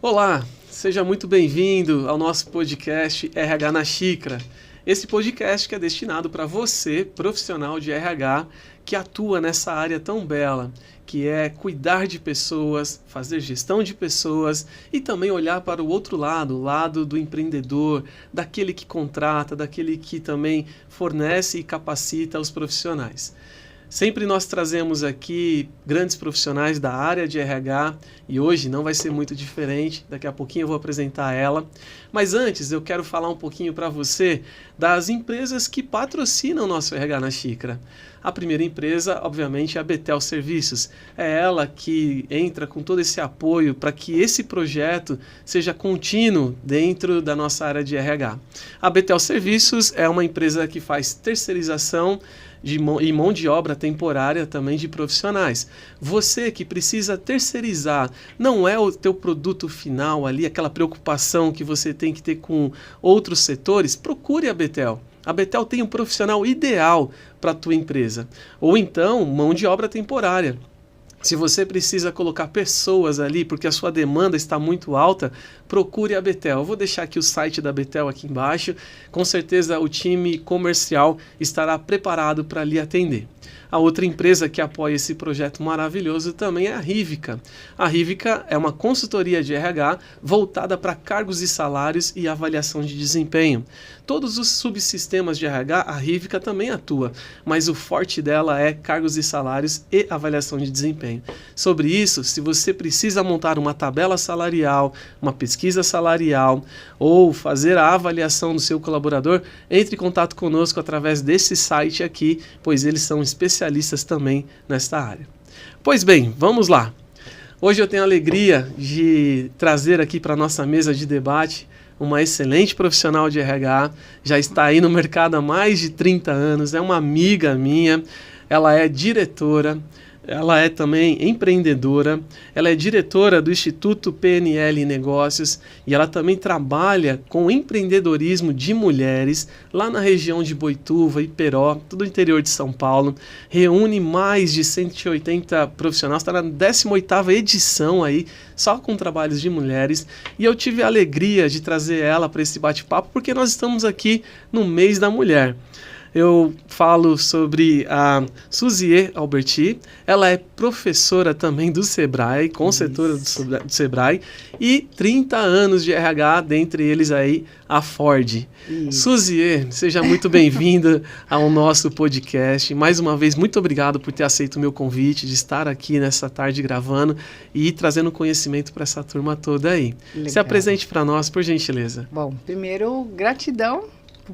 Olá, seja muito bem-vindo ao nosso podcast RH na Xícara. Esse podcast que é destinado para você, profissional de RH, que atua nessa área tão bela, que é cuidar de pessoas, fazer gestão de pessoas e também olhar para o outro lado, o lado do empreendedor, daquele que contrata, daquele que também fornece e capacita os profissionais. Sempre nós trazemos aqui grandes profissionais da área de RH e hoje não vai ser muito diferente, daqui a pouquinho eu vou apresentar ela. Mas antes eu quero falar um pouquinho para você das empresas que patrocinam o nosso RH na Xícara. A primeira empresa, obviamente, é a Betel Serviços. É ela que entra com todo esse apoio para que esse projeto seja contínuo dentro da nossa área de RH. A Betel Serviços é uma empresa que faz terceirização e mão de obra temporária também de profissionais. Você que precisa terceirizar, não é o teu produto final ali, aquela preocupação que você tem que ter com outros setores, procure a Betel. A Betel tem um profissional ideal para a tua empresa. Ou então, mão de obra temporária. Se você precisa colocar pessoas ali porque a sua demanda está muito alta, procure a Betel. Eu vou deixar aqui o site da Betel aqui embaixo. Com certeza o time comercial estará preparado para lhe atender. A outra empresa que apoia esse projeto maravilhoso também é a Rivica. A Rivica é uma consultoria de RH voltada para cargos e salários e avaliação de desempenho. Todos os subsistemas de RH, a Rivica também atua, mas o forte dela é cargos e salários e avaliação de desempenho. Sobre isso, se você precisa montar uma tabela salarial, uma pesquisa salarial ou fazer a avaliação do seu colaborador, entre em contato conosco através desse site aqui, pois eles são especialistas também nesta área. Pois bem, vamos lá. Hoje eu tenho a alegria de trazer aqui para a nossa mesa de debate uma excelente profissional de RH, já está aí no mercado há mais de 30 anos, é uma amiga minha, ela é diretora, ela é também empreendedora, ela é diretora do Instituto PNL Negócios e ela também trabalha com empreendedorismo de mulheres lá na região de Boituva, Iperó, todo o interior de São Paulo. Reúne mais de 180 profissionais, está na 18ª edição aí, só com trabalhos de mulheres. E eu tive a alegria de trazer ela para esse bate-papo porque nós estamos aqui no mês da mulher. Eu falo sobre a Suzier Alberti, ela é professora também do Sebrae, consultora do Sebrae, e 30 anos de RH, dentre eles aí a Ford. Suzier, seja muito bem-vinda ao nosso podcast. Mais uma vez, muito obrigado por ter aceito o meu convite de estar aqui nessa tarde gravando e trazendo conhecimento para essa turma toda aí. Legal. Se apresente para nós, por gentileza. Bom, primeiro, gratidão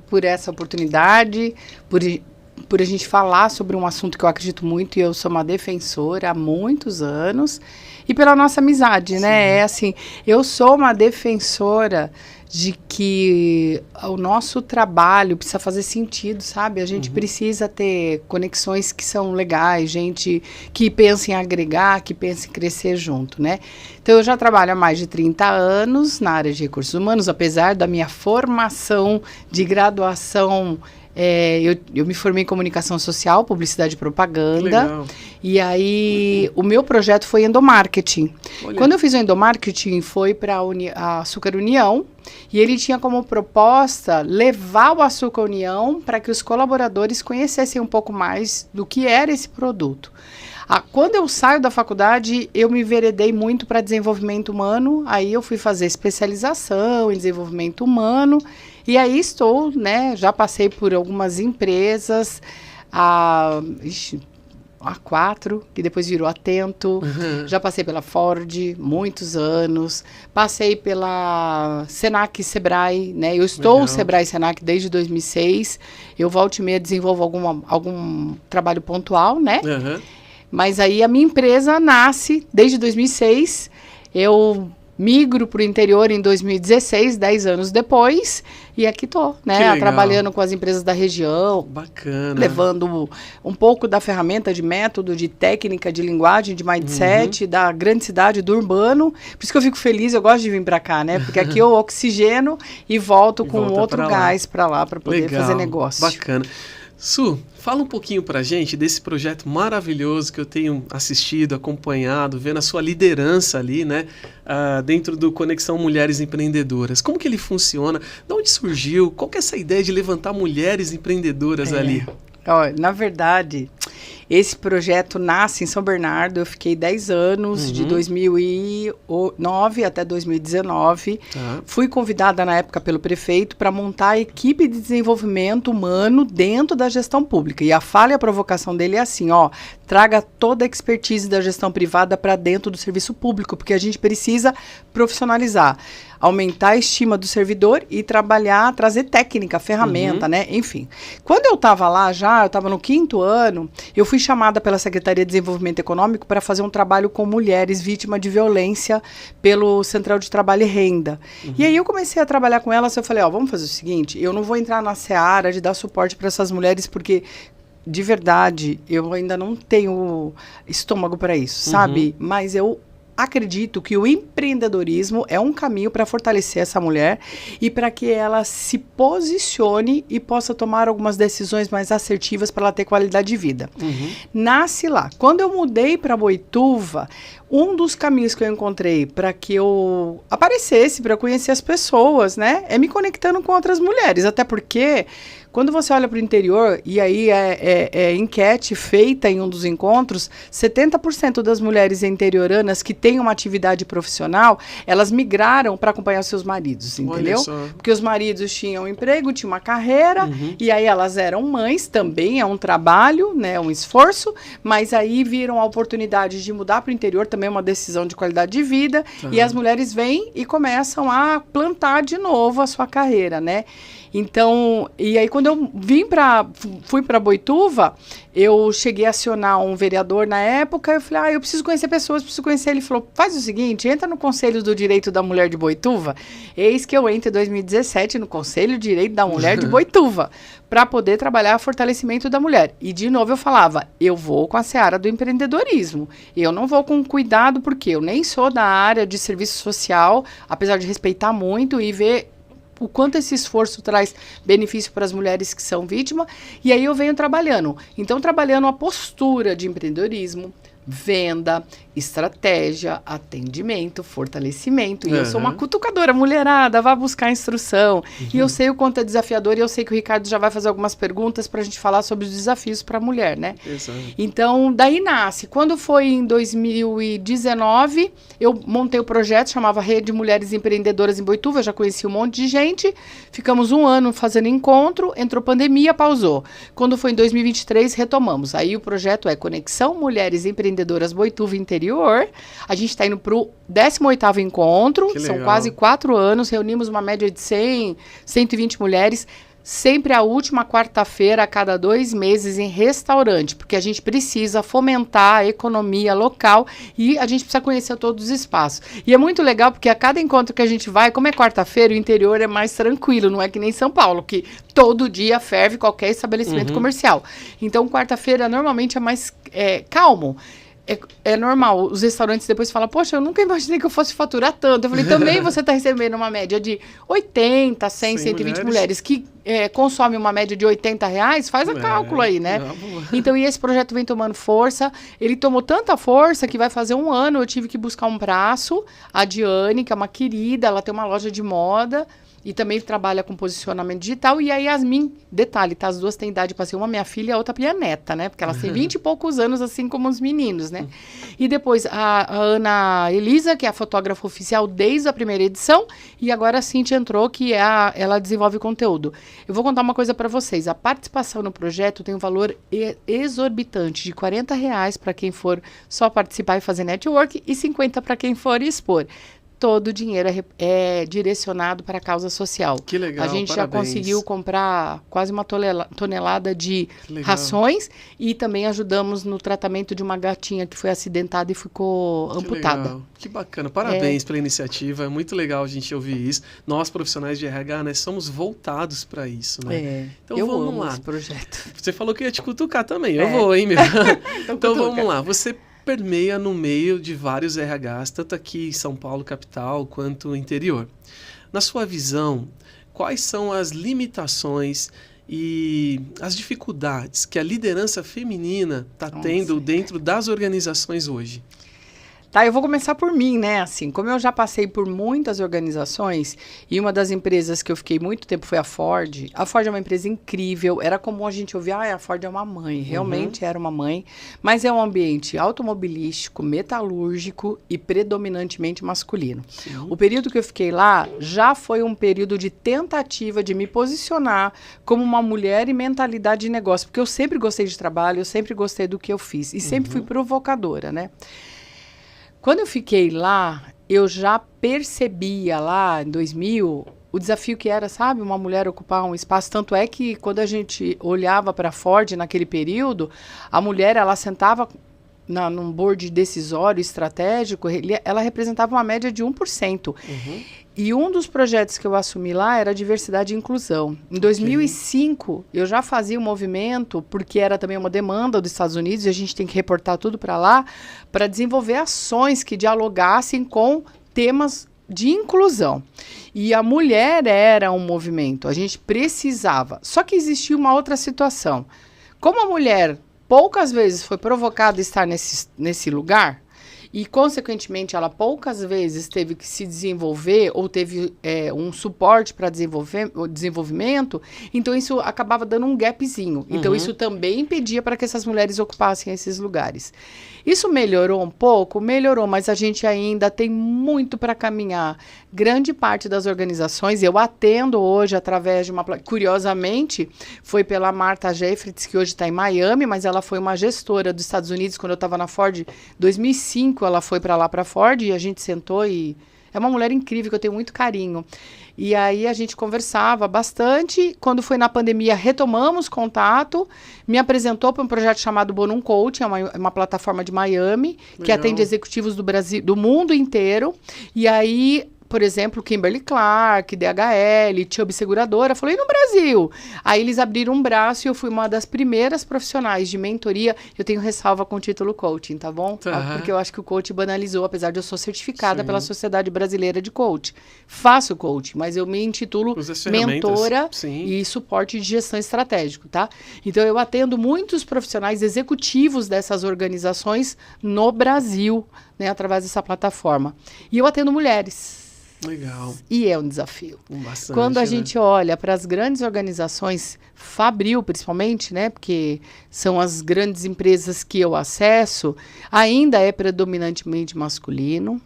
por essa oportunidade, por a gente falar sobre um assunto que eu acredito muito e eu sou uma defensora há muitos anos, e pela nossa amizade, né? É assim, eu sou uma defensora de que o nosso trabalho precisa fazer sentido, sabe? A gente precisa ter conexões que são legais, gente que pensa em agregar, que pensa em crescer junto, né? Então, eu já trabalho há mais de 30 anos na área de recursos humanos, apesar da minha formação de graduação. Eu me formei em comunicação social, publicidade e propaganda. E aí, o meu projeto foi endomarketing. Olha. Quando eu fiz o endomarketing, foi para a Açúcar União. E ele tinha como proposta levar o Açúcar União para que os colaboradores conhecessem um pouco mais do que era esse produto. Quando eu saio da faculdade, eu me enveredei muito para desenvolvimento humano. Aí eu fui fazer especialização em desenvolvimento humano. E aí estou, né, já passei por algumas empresas, a 4, que depois virou Atento, já passei pela Ford, muitos anos, passei pela Senac e Sebrae, né, eu estou no Sebrae e Senac desde 2006, eu volto e meia desenvolvo algum trabalho pontual, né, mas aí a minha empresa nasce desde 2006, eu migro para o interior em 2016, 10 anos depois, e aqui estou, né, trabalhando com as empresas da região. Bacana. Levando um pouco da ferramenta de método, de técnica, de linguagem, de mindset, da grande cidade, do urbano. Por isso que eu fico feliz, eu gosto de vir para cá, né, porque aqui eu oxigeno e volto com outro gás para lá, para poder fazer negócio. Bacana. Su, fala um pouquinho pra gente desse projeto maravilhoso que eu tenho assistido, acompanhado, vendo a sua liderança ali, né, dentro do Conexão Mulheres Empreendedoras. Como que ele funciona? De onde surgiu? Qual que é essa ideia de levantar mulheres empreendedoras ali? Ó, na verdade, esse projeto nasce em São Bernardo. Eu fiquei 10 anos, de 2009 até 2019. Fui convidada na época pelo prefeito para montar a equipe de desenvolvimento humano dentro da gestão pública. E a fala e a provocação dele é assim, ó, traga toda a expertise da gestão privada para dentro do serviço público, porque a gente precisa profissionalizar, aumentar a estima do servidor e trabalhar, trazer técnica, ferramenta, né? Enfim. Quando eu estava lá eu estava no 5º ano, eu fui chamada pela Secretaria de Desenvolvimento Econômico para fazer um trabalho com mulheres vítimas de violência pelo Central de Trabalho e Renda. E aí eu comecei a trabalhar com elas, eu falei, ó, vamos fazer o seguinte, eu não vou entrar na seara de dar suporte para essas mulheres, porque de verdade, eu ainda não tenho estômago para isso, sabe? Mas eu acredito que o empreendedorismo é um caminho para fortalecer essa mulher e para que ela se posicione e possa tomar algumas decisões mais assertivas para ela ter qualidade de vida. Nasce lá. Quando eu mudei para Boituva, um dos caminhos que eu encontrei para que eu aparecesse, para conhecer as pessoas, né, é me conectando com outras mulheres. Até porque, quando você olha para o interior, e aí é enquete feita em um dos encontros, 70% das mulheres interioranas que têm uma atividade profissional, elas migraram para acompanhar seus maridos, entendeu? Porque os maridos tinham um emprego, tinham uma carreira, e aí elas eram mães, também é um trabalho, né, um esforço, mas aí viram a oportunidade de mudar para o interior, também é uma decisão de qualidade de vida, e as mulheres vêm e começam a plantar de novo a sua carreira, né? Então, e aí quando eu fui para Boituva, eu cheguei a acionar um vereador na época, eu falei, eu preciso conhecer pessoas, preciso conhecer. Ele falou, faz o seguinte, entra no Conselho do Direito da Mulher de Boituva. Eis que eu entro em 2017 no Conselho do Direito da Mulher de Boituva, para poder trabalhar o fortalecimento da mulher. E de novo eu falava, eu vou com a seara do empreendedorismo, eu não vou com cuidado, porque eu nem sou da área de serviço social, apesar de respeitar muito e ver o quanto esse esforço traz benefício para as mulheres que são vítimas, e aí eu venho trabalhando. Então, trabalhando a postura de empreendedorismo, venda, estratégia, atendimento, fortalecimento. E eu sou uma cutucadora, mulherada, vá buscar instrução. E eu sei o quanto é desafiador, e eu sei que o Ricardo já vai fazer algumas perguntas para a gente falar sobre os desafios para a mulher, né? Exato. Então, daí nasce. Quando foi em 2019, eu montei o projeto, chamava Rede Mulheres Empreendedoras em Boituva, eu já conheci um monte de gente, ficamos 1 ano fazendo encontro, entrou pandemia, pausou. Quando foi em 2023, retomamos. Aí o projeto é Conexão Mulheres Empreendedoras Boituva Interior. A gente está indo para o 18º encontro, são quase 4 anos, reunimos uma média de 100, 120 mulheres, sempre a última quarta-feira a cada 2 meses em restaurante, porque a gente precisa fomentar a economia local e a gente precisa conhecer todos os espaços. E é muito legal porque a cada encontro que a gente vai, como é quarta-feira, o interior é mais tranquilo, não é que nem São Paulo, que todo dia ferve qualquer estabelecimento comercial. Então, quarta-feira normalmente é mais calmo. É normal, os restaurantes depois falam, poxa, eu nunca imaginei que eu fosse faturar tanto. Eu falei, também você está recebendo uma média de 80, 100, 120 mulheres que consomem uma média de R$80, faz a cálculo aí, né? Então, e esse projeto vem tomando força. Ele tomou tanta força que vai fazer 1 ano, eu tive que buscar um braço, a Diane, que é uma querida, ela tem uma loja de moda, e também trabalha com posicionamento digital. E a Yasmin, detalhe, tá? As duas têm idade para ser uma minha filha e a outra minha neta, né? Porque elas têm 20 e poucos anos, assim como os meninos, né? E depois a Ana Elisa, que é a fotógrafa oficial desde a primeira edição. E agora a Cintia entrou, que ela desenvolve conteúdo. Eu vou contar uma coisa para vocês. A participação no projeto tem um valor exorbitante de R$40 para quem for só participar e fazer network e 50 para quem for expor. Todo o dinheiro é direcionado para a causa social. Que legal, a gente já conseguiu comprar quase 1 tonelada de rações e também ajudamos no tratamento de uma gatinha que foi acidentada e ficou amputada. Legal. Que bacana, parabéns pela iniciativa, é muito legal a gente ouvir isso. Nós, profissionais de RH, né, somos voltados para isso, né? Então eu vamos amo lá. Esse projeto. Você falou que ia te cutucar também, eu vou, hein, meu? Então vamos lá, você permeia no meio de vários RHs, tanto aqui em São Paulo, capital, quanto no interior. Na sua visão, quais são as limitações e as dificuldades que a liderança feminina está tendo dentro das organizações hoje. Tá, eu vou começar por mim, né? Assim, como eu já passei por muitas organizações e uma das empresas que eu fiquei muito tempo foi a Ford. A Ford é uma empresa incrível. Era comum a gente ouvir, a Ford é uma mãe. Realmente era uma mãe. Mas é um ambiente automobilístico, metalúrgico e predominantemente masculino. Sim. O período que eu fiquei lá já foi um período de tentativa de me posicionar como uma mulher e mentalidade de negócio. Porque eu sempre gostei de trabalho, eu sempre gostei do que eu fiz. E sempre fui provocadora, né? Quando eu fiquei lá, eu já percebia lá em 2000 o desafio que era, sabe, uma mulher ocupar um espaço. Tanto é que quando a gente olhava para a Ford naquele período, a mulher, ela sentava num board decisório estratégico, ela representava uma média de 1%. E um dos projetos que eu assumi lá era diversidade e inclusão. Em 2005, eu já fazia um movimento, porque era também uma demanda dos Estados Unidos, e a gente tem que reportar tudo para lá, para desenvolver ações que dialogassem com temas de inclusão. E a mulher era um movimento, a gente precisava. Só que existia uma outra situação. Como a mulher poucas vezes foi provocada a estar nesse lugar, e, consequentemente, ela poucas vezes teve que se desenvolver ou teve um suporte para o desenvolvimento, então isso acabava dando um gapzinho. Então, isso também impedia para que essas mulheres ocupassem esses lugares. Isso melhorou um pouco? Melhorou, mas a gente ainda tem muito para caminhar. Grande parte das organizações, eu atendo hoje através de uma... Curiosamente, foi pela Marta Jeffrits, que hoje está em Miami, mas ela foi uma gestora dos Estados Unidos quando eu estava na Ford em 2005. Ela foi para lá, para Ford, e a gente sentou e... É uma mulher incrível, que eu tenho muito carinho. E aí a gente conversava bastante. Quando foi na pandemia, retomamos contato. Me apresentou para um projeto chamado Bonum Coaching, uma plataforma de Miami, que atende executivos do Brasil, do mundo inteiro. E aí... Por exemplo, Kimberly Clark, DHL, Chubb Seguradora, falei no Brasil. Aí eles abriram um braço e eu fui uma das primeiras profissionais de mentoria. Eu tenho ressalva com o título coaching, tá bom? Porque eu acho que o coaching banalizou, apesar de eu ser certificada pela Sociedade Brasileira de Coaching. Faço coaching, mas eu me intitulo mentora e suporte de gestão estratégico, tá? Então eu atendo muitos profissionais executivos dessas organizações no Brasil, né, através dessa plataforma. E eu atendo mulheres. Legal. E é um desafio. Bastante, quando a gente olha para as grandes organizações, Fabril principalmente, né, porque são as grandes empresas que eu acesso, ainda é predominantemente masculino.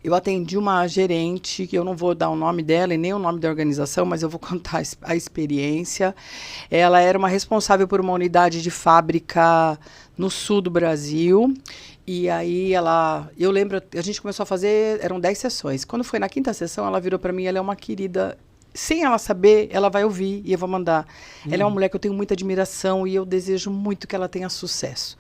Eu atendi uma gerente, que eu não vou dar o nome dela e nem o nome da organização, mas eu vou contar a experiência. Ela era uma responsável por uma unidade de fábrica no sul do Brasil. E aí eu lembro, a gente começou a fazer, eram 10 sessões. Quando foi na 5ª sessão, ela virou para mim, ela é uma querida, sem ela saber, ela vai ouvir e eu vou mandar. Ela é uma mulher que eu tenho muita admiração e eu desejo muito que ela tenha sucesso.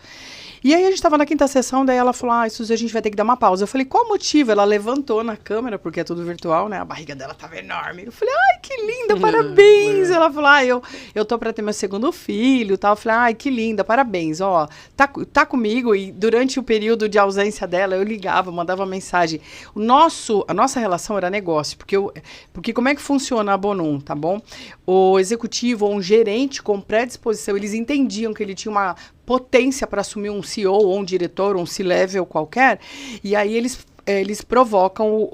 E aí a gente estava na 5ª sessão, daí ela falou, Suzy, a gente vai ter que dar uma pausa. Eu falei, qual o motivo? Ela levantou na câmera, porque é tudo virtual, né? A barriga dela estava enorme. Eu falei, ai, que linda, parabéns. Ela falou, eu tô para ter meu 2º filho, tal. Eu falei, ai, que linda, parabéns, ó, tá comigo. E durante o período de ausência dela, eu ligava, mandava mensagem. A nossa relação era negócio, porque como é que funciona a Bonum, tá bom? O executivo ou um gerente com predisposição, eles entendiam que ele tinha uma potência para assumir um CEO ou um diretor, um C-level qualquer, e aí eles provocam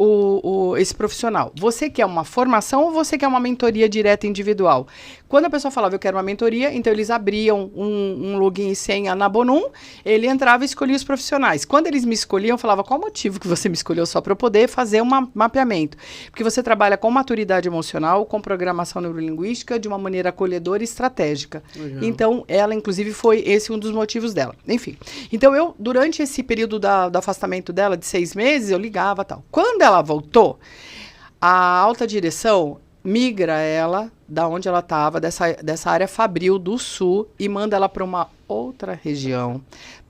esse profissional. Você quer uma formação ou você quer uma mentoria direta individual? Quando a pessoa falava, eu quero uma mentoria, então eles abriam um login e senha na Bonum, ele entrava e escolhia os profissionais. Quando eles me escolhiam, eu falava, qual o motivo que você me escolheu? Só para eu poder fazer um mapeamento. Porque você trabalha com maturidade emocional, com programação neurolinguística, de uma maneira acolhedora e estratégica. Legal. Então, ela, inclusive, foi esse um dos motivos dela. Enfim. Então, durante esse período do afastamento dela, de 6 meses, eu ligava e tal. Quando ela voltou, a alta direção migra ela da onde ela estava, dessa área Fabril do Sul, e manda ela para uma outra região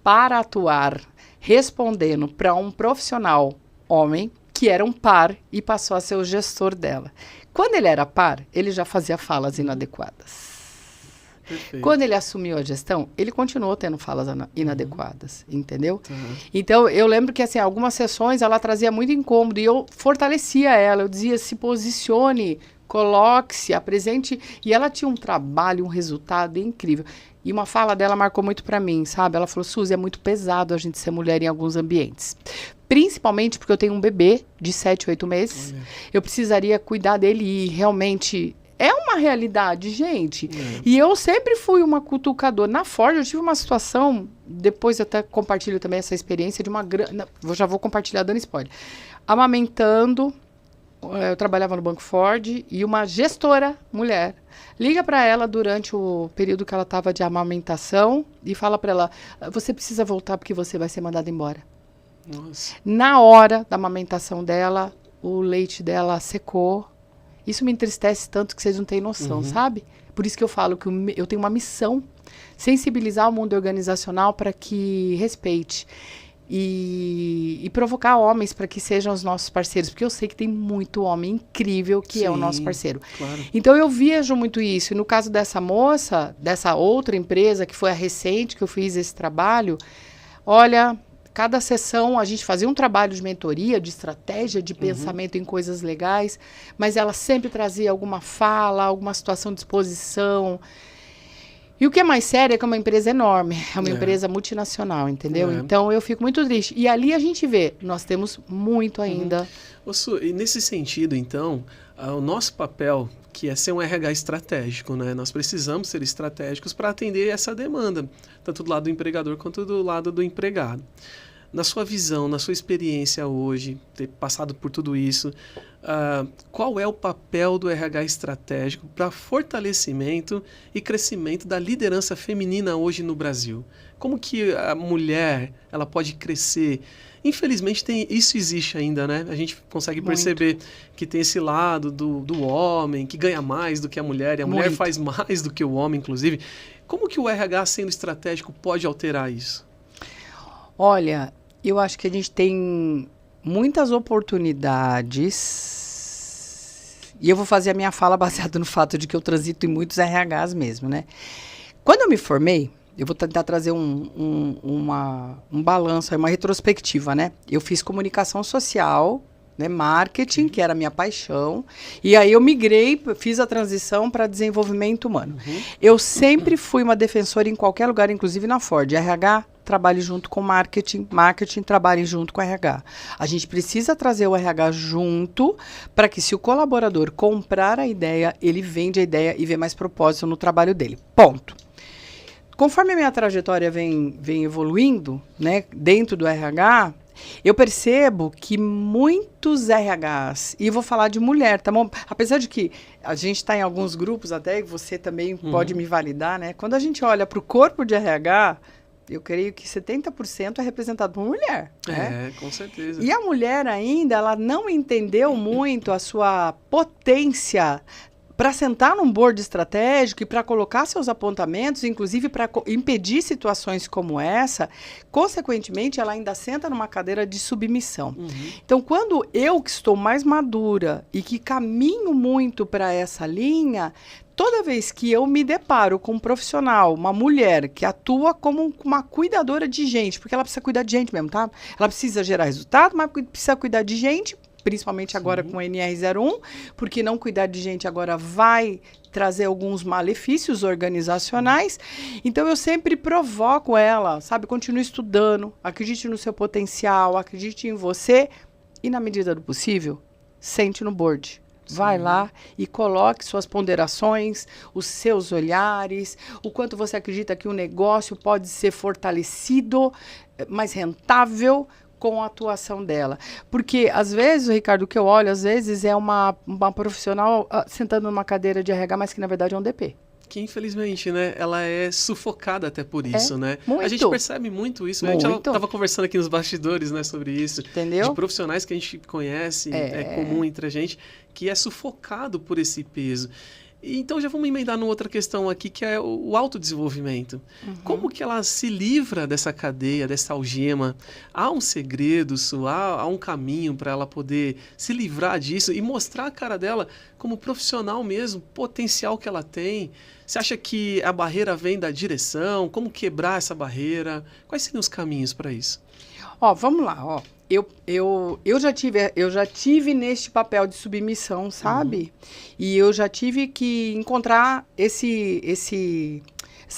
para atuar, respondendo para um profissional homem que era um par e passou a ser o gestor dela. Quando ele era par, ele já fazia falas inadequadas. Perfeito. Quando ele assumiu a gestão, ele continuou tendo falas inadequadas, entendeu? Então, eu lembro que, assim, algumas sessões ela trazia muito incômodo e eu fortalecia ela, eu dizia, se posicione coloque-se, apresente. E ela tinha um trabalho, um resultado incrível. E uma fala dela marcou muito para mim, sabe? Ela falou, Suzy, é muito pesado a gente ser mulher em alguns ambientes. Principalmente porque eu tenho um bebê de 7, 8 meses. Olha. Eu precisaria cuidar dele e realmente... É uma realidade, gente. E eu sempre fui uma cutucadora. Na Ford, eu tive uma situação, depois eu até compartilho também essa experiência de uma grande... Já vou compartilhar dando spoiler. Amamentando, eu trabalhava no Banco Ford, e uma gestora, mulher, liga para ela durante o período que ela estava de amamentação e fala para ela, você precisa voltar porque você vai ser mandada embora. Nossa. Na hora da amamentação dela, o leite dela secou. Isso me entristece tanto que vocês não têm noção, sabe? Por isso que eu falo que eu tenho uma missão, sensibilizar o mundo organizacional para que respeite e provocar homens para que sejam os nossos parceiros, porque eu sei que tem muito homem incrível que é o nosso parceiro. Claro. Então eu vejo muito isso. E no caso dessa moça, dessa outra empresa, que foi a recente que eu fiz esse trabalho, olha... Cada sessão a gente fazia um trabalho de mentoria, de estratégia, de pensamento em coisas legais, mas ela sempre trazia alguma fala, alguma situação de exposição. E o que é mais sério é que é uma empresa enorme, é uma empresa multinacional, entendeu? Então eu fico muito triste. E ali a gente vê, nós temos muito ainda. E nesse sentido, então, o nosso papel, que é ser um RH estratégico, né? Nós precisamos ser estratégicos para atender essa demanda, tanto do lado do empregador quanto do lado do empregado. Na sua visão, na sua experiência hoje, ter passado por tudo isso, qual é o papel do RH estratégico para fortalecimento e crescimento da liderança feminina hoje no Brasil? Como que a mulher ela pode crescer? Infelizmente, isso existe ainda, né? A gente consegue perceber que tem esse lado do homem, que ganha mais do que a mulher, e a mulher faz mais do que o homem, inclusive. Como que o RH, sendo estratégico, pode alterar isso? Olha, eu acho que a gente tem muitas oportunidades, e eu vou fazer a minha fala baseada no fato de que eu transito em muitos RHs mesmo, né? Quando eu me formei, eu vou tentar trazer um balanço, uma retrospectiva, né? Eu fiz comunicação social, né, marketing, que era a minha paixão, e aí eu migrei, fiz a transição para desenvolvimento humano. Eu sempre fui uma defensora em qualquer lugar, inclusive na Ford. RH, trabalhe junto com marketing, marketing trabalhe junto com RH. A gente precisa trazer o RH junto para que, se o colaborador comprar a ideia, ele vende a ideia e vê mais propósito no trabalho dele. Ponto. Conforme a minha trajetória vem evoluindo, né, dentro do RH, eu percebo que muitos RHs, e vou falar de mulher, tá bom? Apesar de que a gente está em alguns grupos até, e você também pode me validar, né? Quando a gente olha para o corpo de RH, eu creio que 70% é representado por mulher. Né? Com certeza. E a mulher ainda, ela não entendeu muito a sua potência para sentar num board estratégico e para colocar seus apontamentos, inclusive para impedir situações como essa, consequentemente, ela ainda senta numa cadeira de submissão. Então, quando eu, que estou mais madura e que caminho muito para essa linha, toda vez que eu me deparo com um profissional, uma mulher que atua como uma cuidadora de gente, porque ela precisa cuidar de gente mesmo, tá? Ela precisa gerar resultado, mas precisa cuidar de gente, principalmente agora com o NR01, porque não cuidar de gente agora vai trazer alguns malefícios organizacionais. Então, eu sempre provoco ela, sabe? Continue estudando, acredite no seu potencial, acredite em você e, na medida do possível, sente no board. Vai lá e coloque suas ponderações, os seus olhares, o quanto você acredita que o negócio pode ser fortalecido, mais rentável, com a atuação dela. Porque, às vezes, Ricardo, o que eu olho, às vezes, é uma profissional sentando numa cadeira de RH, mas que, na verdade, é um DP. Que, infelizmente, né, ela é sufocada até por isso, né? Muito. A gente percebe muito isso. Muito. A gente estava conversando aqui nos bastidores, né, sobre isso. Entendeu? De profissionais que a gente conhece, é comum entre a gente, que é sufocado por esse peso. Então, já vamos emendar numa outra questão aqui, que é o autodesenvolvimento. Como que ela se livra dessa cadeia, dessa algema? Há um segredo, há um caminho para ela poder se livrar disso e mostrar a cara dela como profissional mesmo, potencial que ela tem, Você acha que a barreira vem da direção? Como quebrar essa barreira? Quais seriam os caminhos para isso? Ó, vamos lá, ó. Eu já tive neste papel de submissão, sabe? E eu já tive que encontrar essa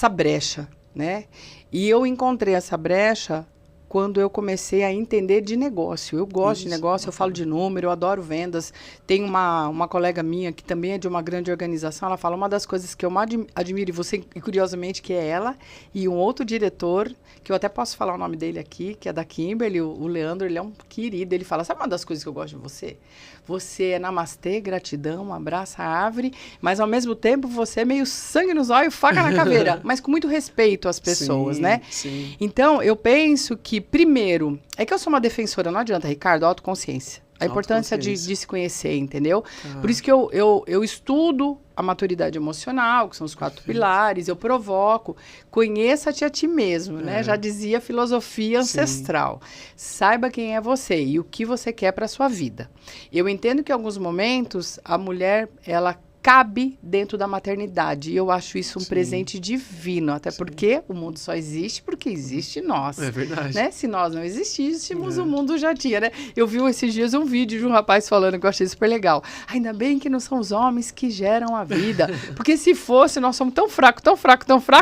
brecha, né? E eu encontrei essa brecha quando eu comecei a entender de negócio. Eu gosto de negócio, eu falo de número, eu adoro vendas. Tem uma colega minha que também é de uma grande organização, ela fala uma das coisas que eu mais admiro, e curiosamente, que é ela e um outro diretor, que eu até posso falar o nome dele aqui, que é da Kimberly, o Leandro, ele é um querido, ele fala, sabe uma das coisas que eu gosto de você? Você é namastê, gratidão, abraça a árvore, mas ao mesmo tempo você é meio sangue nos olhos, faca na caveira, mas com muito respeito às pessoas, sim, né? Sim. Então, eu penso que, primeiro, é que eu sou uma defensora, não adianta, Ricardo, autoconsciência. A importância de se conhecer, entendeu? Por isso que eu estudo a maturidade emocional, que são os 4 pilares, eu provoco. Conheça-te a ti mesmo, né? Já dizia a filosofia ancestral. Saiba quem é você e o que você quer para a sua vida. Eu entendo que em alguns momentos a mulher, ela cabe dentro da maternidade. E eu acho isso um presente divino, até porque o mundo só existe porque existe nós. É verdade. Né? Se nós não existíssemos, o mundo já tinha, né? Eu vi esses dias um vídeo de um rapaz falando que eu achei super legal. Ainda bem que não são os homens que geram a vida. Porque se fosse, nós somos tão fracos,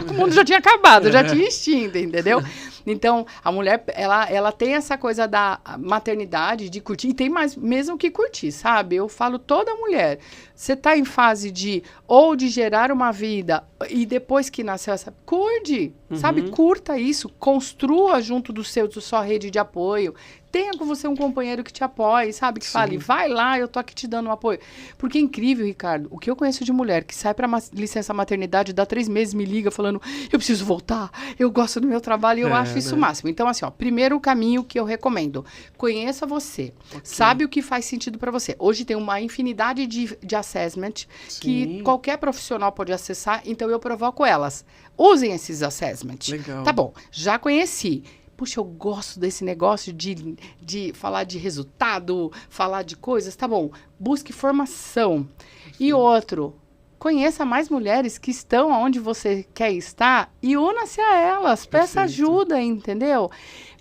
o mundo já tinha acabado, já tinha extinto, entendeu? Então, a mulher, ela tem essa coisa da maternidade, de curtir, e tem mais mesmo que curtir, sabe? Eu falo toda mulher, você tá em fase de gerar uma vida, e depois que nasceu essa, sabe? Curta isso, construa junto da sua rede de apoio, tenha com você um companheiro que te apoie, sabe? Que fale, vai lá, eu tô aqui te dando um apoio. Porque é incrível, Ricardo, o que eu conheço de mulher que sai pra licença maternidade, dá 3 meses, me liga falando, eu preciso voltar, eu gosto do meu trabalho, e eu acho isso o máximo. Então, assim, ó, primeiro caminho que eu recomendo, conheça você, sabe o que faz sentido pra você. Hoje tem uma infinidade de assessment que qualquer profissional pode acessar, então eu provoco elas. Usem esses assessments. Legal. Tá bom, já conheci. Puxa, eu gosto desse negócio de falar de resultado, falar de coisas. Tá bom, busque formação. E outro, conheça mais mulheres que estão onde você quer estar e una-se a elas. Peça ajuda, entendeu?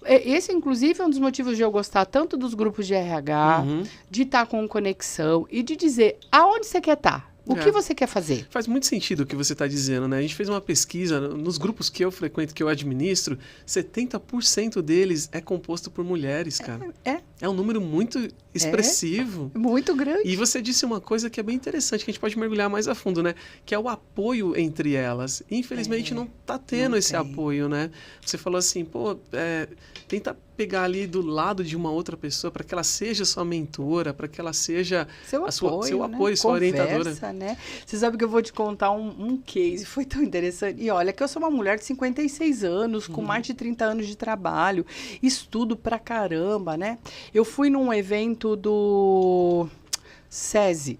Esse, inclusive, é um dos motivos de eu gostar tanto dos grupos de RH, de estar com conexão e de dizer aonde você quer estar. O que você quer fazer? Faz muito sentido o que você está dizendo, né? A gente fez uma pesquisa, nos grupos que eu frequento, que eu administro, 70% deles é composto por mulheres, cara. É um número muito expressivo. Muito grande. E você disse uma coisa que é bem interessante, que a gente pode mergulhar mais a fundo, né? Que é o apoio entre elas. Infelizmente não está tendo esse apoio, né? Você falou assim, tenta pegar ali do lado de uma outra pessoa para que ela seja sua mentora, para que ela seja seu apoio, sua orientadora. Né? Você sabe que eu vou te contar um case, foi tão interessante. E olha que eu sou uma mulher de 56 anos, com mais de 30 anos de trabalho, estudo pra caramba, né? Eu fui num evento do SESI.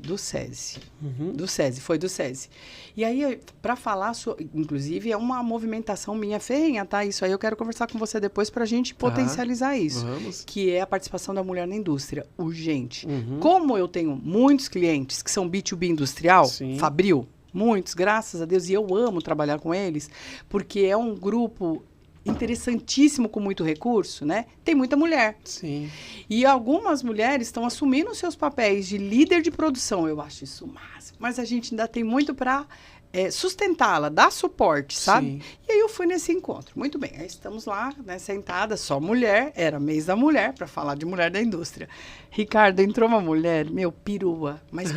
E aí, para falar, inclusive, é uma movimentação minha ferrenha, tá? Isso aí eu quero conversar com você depois pra gente potencializar isso. Vamos. Que é a participação da mulher na indústria. Urgente. Como eu tenho muitos clientes que são B2B industrial, Fabril, muitos, graças a Deus, e eu amo trabalhar com eles, porque é um grupo interessantíssimo, com muito recurso, né? Tem muita mulher. Sim. E algumas mulheres estão assumindo os seus papéis de líder de produção. Eu acho isso o máximo. Mas a gente ainda tem muito para sustentá-la, dar suporte, sabe? Sim. E aí eu fui nesse encontro. Muito bem, aí estamos lá, né, sentada, só mulher, era mês da mulher, para falar de mulher da indústria. Ricardo, entrou uma mulher, perua, mas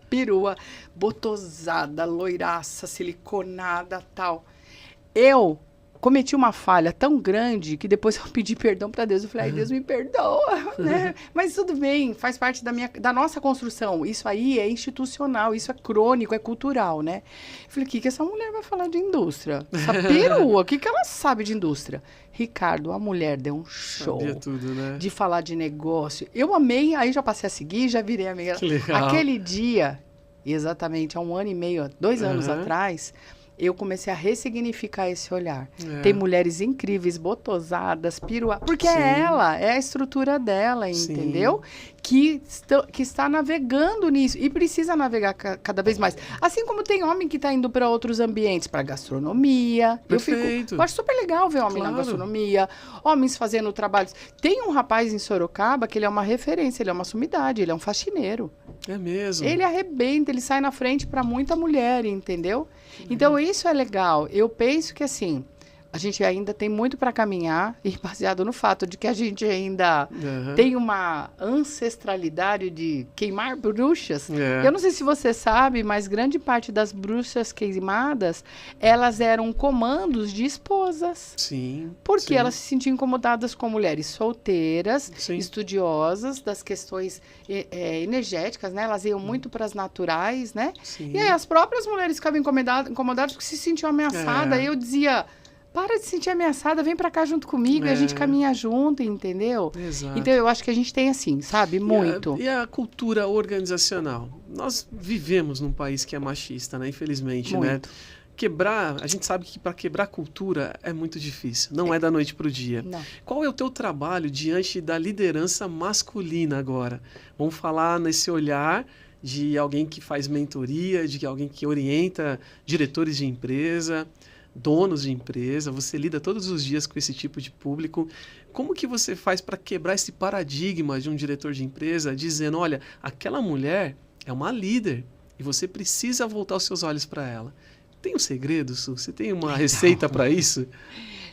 perua, botosada, loiraça, siliconada, tal. Eu cometi uma falha tão grande que depois eu pedi perdão para Deus. Eu falei, ai, Deus me perdoa, né? Mas tudo bem, faz parte da nossa construção. Isso aí é institucional, isso é crônico, é cultural, né? Eu falei, o que essa mulher vai falar de indústria? Essa perua, o que ela sabe de indústria? Ricardo, a mulher deu um show. Sabia tudo, né? De falar de negócio. Eu amei, aí já passei a seguir, já virei amiga. Que legal. Aquele dia, exatamente, há 1 ano e meio, 2 anos atrás, eu comecei a ressignificar esse olhar. Tem mulheres incríveis, botosadas, perua, porque é ela, é a estrutura dela, entendeu? que está navegando nisso e precisa navegar cada vez mais. Assim como tem homem que está indo para outros ambientes, para gastronomia. Perfeito. Eu acho super legal ver homem na gastronomia, homens fazendo trabalhos. Tem um rapaz em Sorocaba que ele é uma referência, ele é uma sumidade, ele é um faxineiro. É mesmo? Ele arrebenta, ele sai na frente para muita mulher, entendeu? Então isso é legal. Eu penso que assim, a gente ainda tem muito para caminhar, e baseado no fato de que a gente ainda tem uma ancestralidade de queimar bruxas. Eu não sei se você sabe, mas grande parte das bruxas queimadas, elas eram comandos de esposas. Sim. Porque elas se sentiam incomodadas com mulheres solteiras, Sim. estudiosas das questões energéticas, né? Elas iam muito para as naturais, né? Sim. E aí as próprias mulheres ficavam incomodadas porque se sentiam ameaçadas. Aí eu dizia... Para de se sentir ameaçada, vem pra cá junto comigo e a gente caminha junto, entendeu? Exato. Então, eu acho que a gente tem assim, sabe? Muito. E a cultura organizacional? Nós vivemos num país que é machista, né? Infelizmente, Muito. né? A gente sabe que para quebrar a cultura é muito difícil, não é da noite para o dia. Não. Qual é o teu trabalho diante da liderança masculina agora? Vamos falar nesse olhar de alguém que faz mentoria, de alguém que orienta diretores de empresa, donos de empresa, você lida todos os dias com esse tipo de público. Como que você faz para quebrar esse paradigma de um diretor de empresa dizendo, olha, aquela mulher é uma líder e você precisa voltar os seus olhos para ela? Tem um segredo, Su? Você tem uma receita para isso?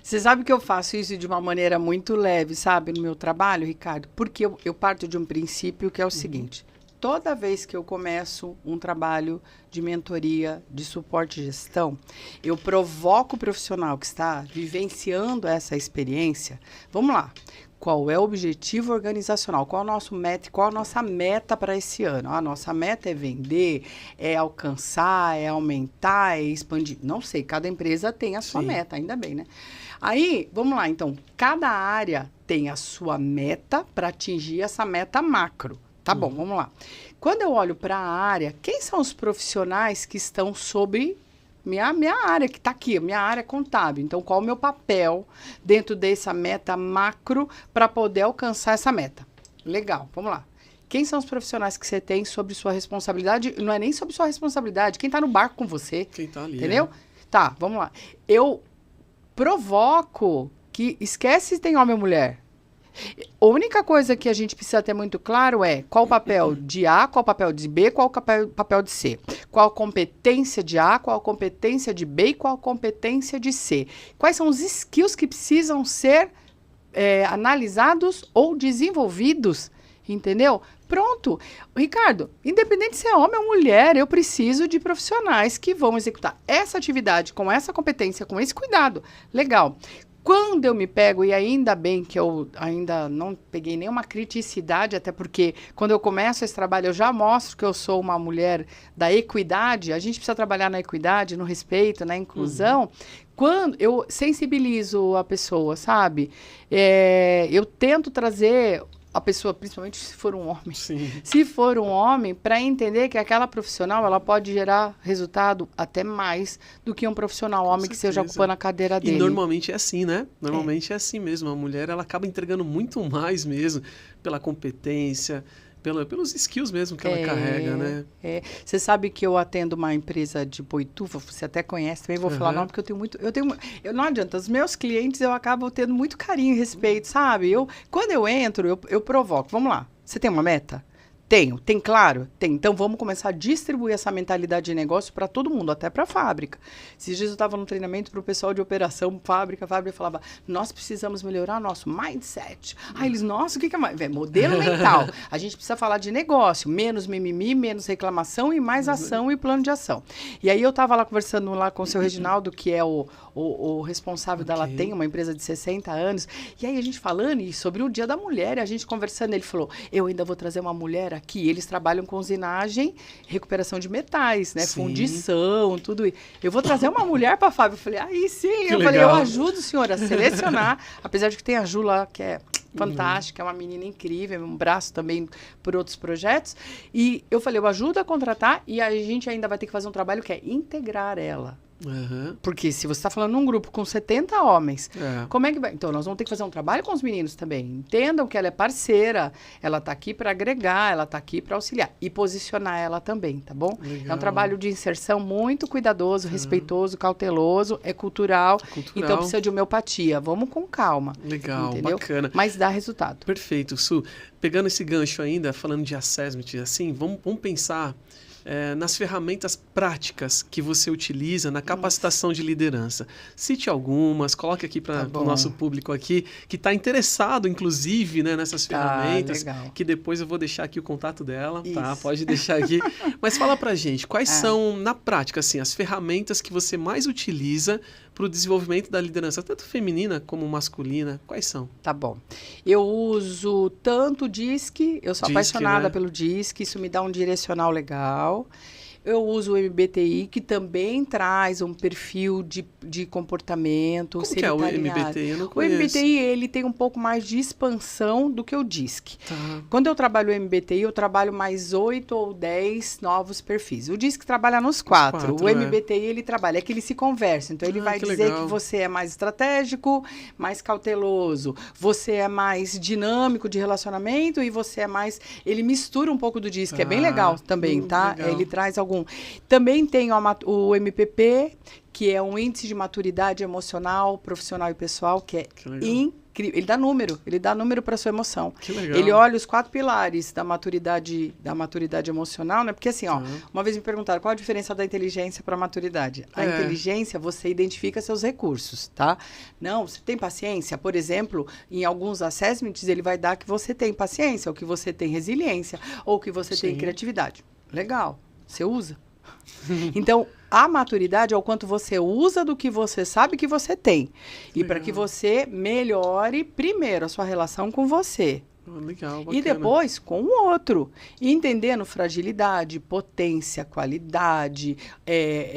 Você sabe que eu faço isso de uma maneira muito leve, sabe, no meu trabalho, Ricardo? Porque eu parto de um princípio que é o seguinte... Toda vez que eu começo um trabalho de mentoria, de suporte e gestão, eu provoco o profissional que está vivenciando essa experiência. Vamos lá. Qual é o objetivo organizacional? Qual é o nosso meta? Qual é a nossa meta para esse ano? A nossa meta é vender, é alcançar, é aumentar, é expandir. Não sei, cada empresa tem a sua meta, ainda bem, né? Aí, vamos lá, então, cada área tem a sua meta para atingir essa meta macro. Tá bom, vamos lá. Quando eu olho para a área, quem são os profissionais que estão sobre minha área, que está aqui, minha área contábil? Então, qual o meu papel dentro dessa meta macro para poder alcançar essa meta? Legal, vamos lá. Quem são os profissionais que você tem sobre sua responsabilidade? Não é nem sobre sua responsabilidade, quem está no barco com você. Quem está ali. Entendeu? Tá, vamos lá. Eu provoco que esquece se tem homem ou mulher. A única coisa que a gente precisa ter muito claro é qual o papel de A, qual o papel de B, qual o papel de C. Qual a competência de A, qual a competência de B e qual a competência de C. Quais são os skills que precisam ser analisados ou desenvolvidos, entendeu? Pronto. Ricardo, independente se é homem ou mulher, eu preciso de profissionais que vão executar essa atividade com essa competência, com esse cuidado. Legal. Quando eu me pego, e ainda bem que eu ainda não peguei nenhuma criticidade, até porque quando eu começo esse trabalho eu já mostro que eu sou uma mulher da equidade, a gente precisa trabalhar na equidade, no respeito, na inclusão. Quando eu sensibilizo a pessoa, sabe? Eu tento trazer a pessoa, principalmente se for um homem, se for um homem, para entender que aquela profissional ela pode gerar resultado até mais do que um profissional homem que seja ocupando a cadeira dele. E normalmente é assim, né? Normalmente é assim mesmo. A mulher ela acaba entregando muito mais mesmo pela competência, pelos skills mesmo que ela carrega, né? Você sabe que eu atendo uma empresa de Boituva, você até conhece, também vou falar não, porque não adianta, os meus clientes eu acabo tendo muito carinho e respeito, sabe? Quando eu entro, eu provoco, vamos lá, você tem uma meta? Tenho. Tem claro? Tem. Então, vamos começar a distribuir essa mentalidade de negócio para todo mundo, até para a fábrica. Esses dias eu estava no treinamento para o pessoal de operação, fábrica falava, nós precisamos melhorar nosso mindset. Eles, nossa, o que é mais? Modelo mental. A gente precisa falar de negócio, menos mimimi, menos reclamação e mais ação e plano de ação. E aí eu estava lá conversando lá com o seu Reginaldo, que é o responsável da Latem, uma empresa de 60 anos. E aí a gente falando sobre o Dia da Mulher, a gente conversando, ele falou, eu ainda vou trazer uma mulher aqui, eles trabalham com usinagem, recuperação de metais, né? Sim. Fundição, tudo isso. Eu vou trazer uma mulher para a Fábio. Eu falei, aí sim. Falei, eu ajudo o senhor a selecionar, apesar de que tem a Ju lá, que é fantástica, é uma menina incrível, um braço também por outros projetos. E eu falei, eu ajudo a contratar e a gente ainda vai ter que fazer um trabalho que é integrar ela. Aham. Porque se você está falando num grupo com 70 homens, É. como é que vai? Então, nós vamos ter que fazer um trabalho com os meninos também. Entendam que ela é parceira, ela está aqui para agregar, ela está aqui para auxiliar. E posicionar ela também, tá bom? É um Legal. trabalho de inserção muito cuidadoso, respeitoso, cauteloso, é cultural. Cultural. Então, precisa de homeopatia. Vamos com calma. Legal, entendeu? bacana. Mas dá resultado. Perfeito, Su. Pegando esse gancho ainda, falando de assessment, assim, vamos pensar nas ferramentas práticas que você utiliza na capacitação de liderança. Cite algumas, coloque aqui para Tá o nosso público aqui, que está interessado, inclusive, né, nessas ferramentas, legal. que depois eu vou deixar aqui o contato dela, tá? Isso. Pode deixar aqui. Mas fala pra gente, quais são, na prática, assim, as ferramentas que você mais utiliza para o desenvolvimento da liderança, tanto feminina como masculina? Quais são? Tá bom. Eu uso tanto o DISC, eu sou DISC, apaixonada né? pelo DISC, isso me dá um direcional legal. Eu uso o MBTI, que também traz um perfil de comportamento. Como se que é ele o tá alinhado. MBTI? Eu não O conheço. MBTI, ele tem um pouco mais de expansão do que o DISC. Tá. Quando eu trabalho o MBTI, eu trabalho mais 8 ou 10 novos perfis. O DISC trabalha nos 4. O MBTI, ele trabalha, é que ele se conversa. Então, ele vai que dizer legal. que você é mais estratégico, mais cauteloso, você é mais dinâmico de relacionamento e você é mais... Ele mistura um pouco do DISC, é bem legal também, tá? legal. Ele traz algum... Também tem o MPP, que é um índice de maturidade emocional, profissional e pessoal, que é Que legal. incrível. Ele dá número para sua emoção. Que legal. Ele olha os 4 pilares da maturidade emocional, né? Porque assim, ó, uma vez me perguntaram qual a diferença da inteligência para a maturidade. A inteligência, você identifica seus recursos, tá? Não, você tem paciência, por exemplo, em alguns assessments ele vai dar que você tem paciência, ou que você tem resiliência, ou que você tem criatividade. Legal. Você usa. Então, a maturidade é o quanto você usa do que você sabe que você tem. E para que você melhore, primeiro, a sua relação com você. Legal, bacana. E depois com o outro. E entendendo fragilidade, potência, qualidade,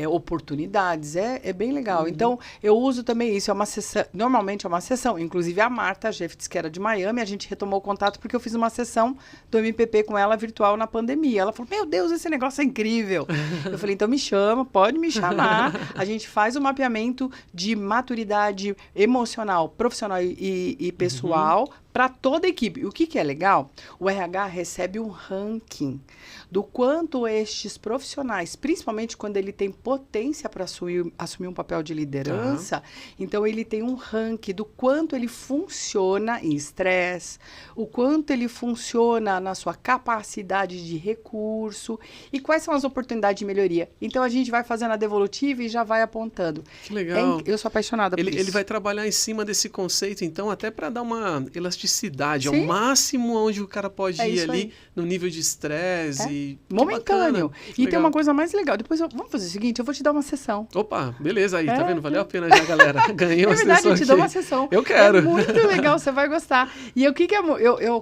oportunidades. É bem legal. Então, eu uso também isso. É uma sessão, normalmente é uma sessão. Inclusive, a Marta Jeffs, que era de Miami, a gente retomou o contato porque eu fiz uma sessão do MPP com ela virtual na pandemia. Ela falou, meu Deus, esse negócio é incrível. Eu falei, então me chama, pode me chamar. A gente faz o mapeamento de maturidade emocional, profissional e pessoal para toda a equipe. O que é legal? O RH recebe um ranking do quanto estes profissionais, principalmente quando ele tem potência para assumir um papel de liderança, então ele tem um ranking do quanto ele funciona em estresse, o quanto ele funciona na sua capacidade de recurso e quais são as oportunidades de melhoria. Então a gente vai fazendo a devolutiva e já vai apontando. Que legal. Eu sou apaixonada por isso. Ele vai trabalhar em cima desse conceito, então, até para dar uma elasticidade, ao Sim. máximo onde o cara pode ir isso ali aí. no nível de estresse. Que Momentâneo. bacana. E tem Legal. uma coisa mais legal. Depois, vamos fazer o seguinte, eu vou te dar uma sessão. Opa, beleza aí, tá vendo? Valeu a pena já, galera. Ganhei uma É verdade, sessão eu te aqui. dou uma sessão. Eu quero. É muito legal, você vai gostar. E o que é...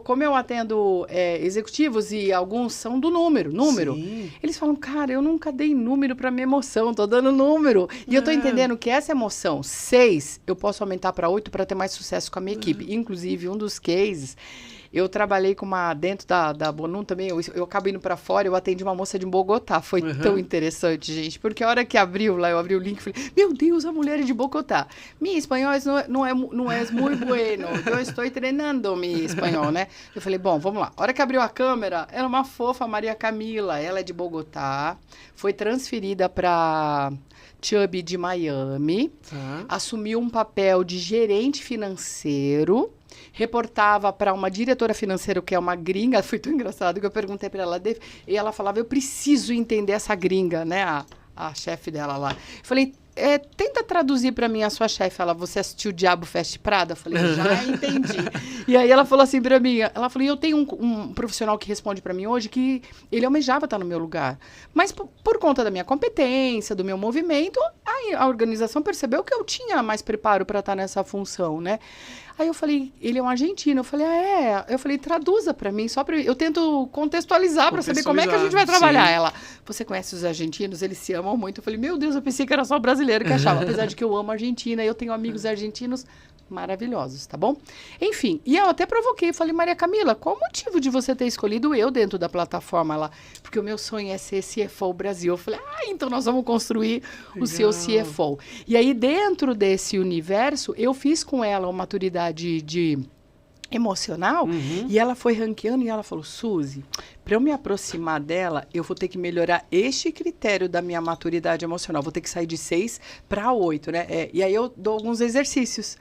Como eu atendo executivos e alguns são do número. Sim. Eles falam, cara, eu nunca dei número pra minha emoção, tô dando número. E eu tô entendendo que essa emoção, 6, eu posso aumentar para 8 para ter mais sucesso com a minha equipe. Inclusive, um dos cases... Eu trabalhei com dentro da Bonum também, eu acabo indo para fora, eu atendi uma moça de Bogotá, foi tão interessante, gente, porque a hora que abriu lá, eu abri o link e falei, meu Deus, a mulher é de Bogotá. Mi espanhol não é muito bueno, eu estou treinando mi espanhol, né? Eu falei, bom, vamos lá. A hora que abriu a câmera, era uma fofa, Maria Camila, ela é de Bogotá, foi transferida para Chubb de Miami, assumiu um papel de gerente financeiro, reportava para uma diretora financeira, que é uma gringa, foi tão engraçado que eu perguntei para ela, e ela falava, eu preciso entender essa gringa, né, a chefe dela lá. Eu falei, tenta traduzir para mim a sua chefe. Ela, você assistiu o Diabo Veste Prada? Eu falei, já entendi. E aí ela falou assim para mim, ela falou, eu tenho um profissional que responde para mim hoje que ele almejava estar no meu lugar. Mas por conta da minha competência, do meu movimento, a organização percebeu que eu tinha mais preparo para estar nessa função, né? Aí eu falei, ele é um argentino. Eu falei, Eu falei, traduza para mim, eu tento contextualizar para saber como é que a gente vai trabalhar. Ela, você conhece os argentinos? Eles se amam muito. Eu falei, meu Deus, eu pensei que era só brasileiro que achava. Apesar de que eu amo a Argentina, eu tenho amigos argentinos maravilhosos, tá bom? Enfim, e eu até provoquei, falei, Maria Camila, qual o motivo de você ter escolhido eu dentro da plataforma lá? Porque o meu sonho é ser CFO Brasil. Eu falei, então nós vamos construir o seu CFO. E aí, dentro desse universo, eu fiz com ela uma maturidade de emocional, e ela foi ranqueando e ela falou, Suzy, para eu me aproximar dela, eu vou ter que melhorar este critério da minha maturidade emocional, vou ter que sair de 6 para 8, né? E aí eu dou alguns exercícios.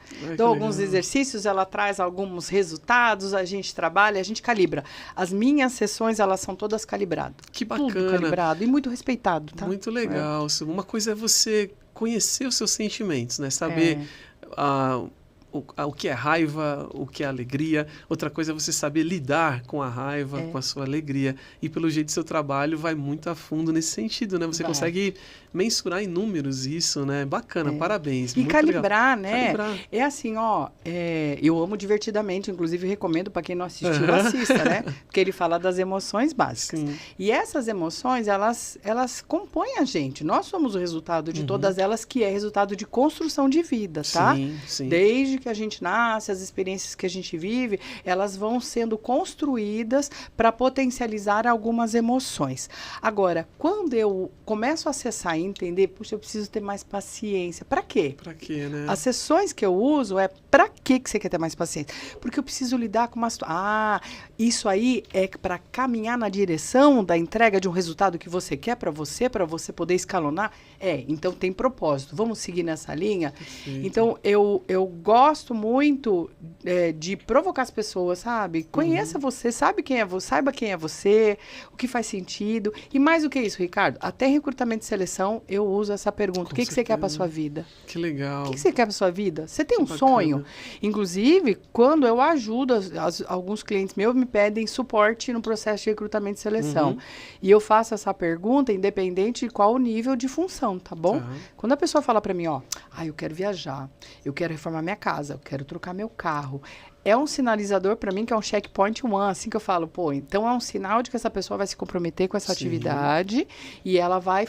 Exercícios, ela traz alguns resultados, a gente trabalha, a gente calibra. As minhas sessões, elas são todas calibradas. Que bacana. Tudo calibrado e muito respeitado, tá? Muito legal. Uma coisa é você conhecer os seus sentimentos, né? Saber o que é raiva, o que é alegria. Outra coisa é você saber lidar com a raiva, com a sua alegria. E pelo jeito, seu trabalho vai muito a fundo nesse sentido, né? Você consegue mensurar em números isso, né? Bacana, parabéns. E muito calibrar, legal. né? Calibrar. É assim, eu amo Divertidamente, inclusive recomendo para quem não assistiu, assista, né? Porque ele fala das emoções básicas. Sim. E essas emoções, elas compõem a gente. Nós somos o resultado de todas elas, que é resultado de construção de vida, tá? Sim, sim. Desde que a gente nasce, as experiências que a gente vive, elas vão sendo construídas para potencializar algumas emoções. Agora, quando eu começo a acessar e entender, puxa, eu preciso ter mais paciência. Para quê? Para quê, né? As sessões que eu uso para que você quer ter mais paciência? Porque eu preciso lidar com uma situação. Isso aí é para caminhar na direção da entrega de um resultado que você quer para você poder escalonar. Então tem propósito. Vamos seguir nessa linha? Perfeito. Então, eu gosto muito de provocar as pessoas, sabe? Conheça você, saiba quem é você, o que faz sentido. E mais do que isso, Ricardo, até em recrutamento e seleção, eu uso essa pergunta. O que você quer para sua vida? Que legal. O que você quer para sua vida? Você tem um sonho? Inclusive, quando eu ajudo, alguns clientes meus me pedem suporte no processo de recrutamento e seleção. E eu faço essa pergunta independente de qual o nível de função, tá bom? Quando a pessoa fala para mim, eu quero viajar, eu quero reformar minha casa, eu quero trocar meu carro. É um sinalizador para mim que é um checkpoint one, assim que eu falo, então é um sinal de que essa pessoa vai se comprometer com essa atividade e ela vai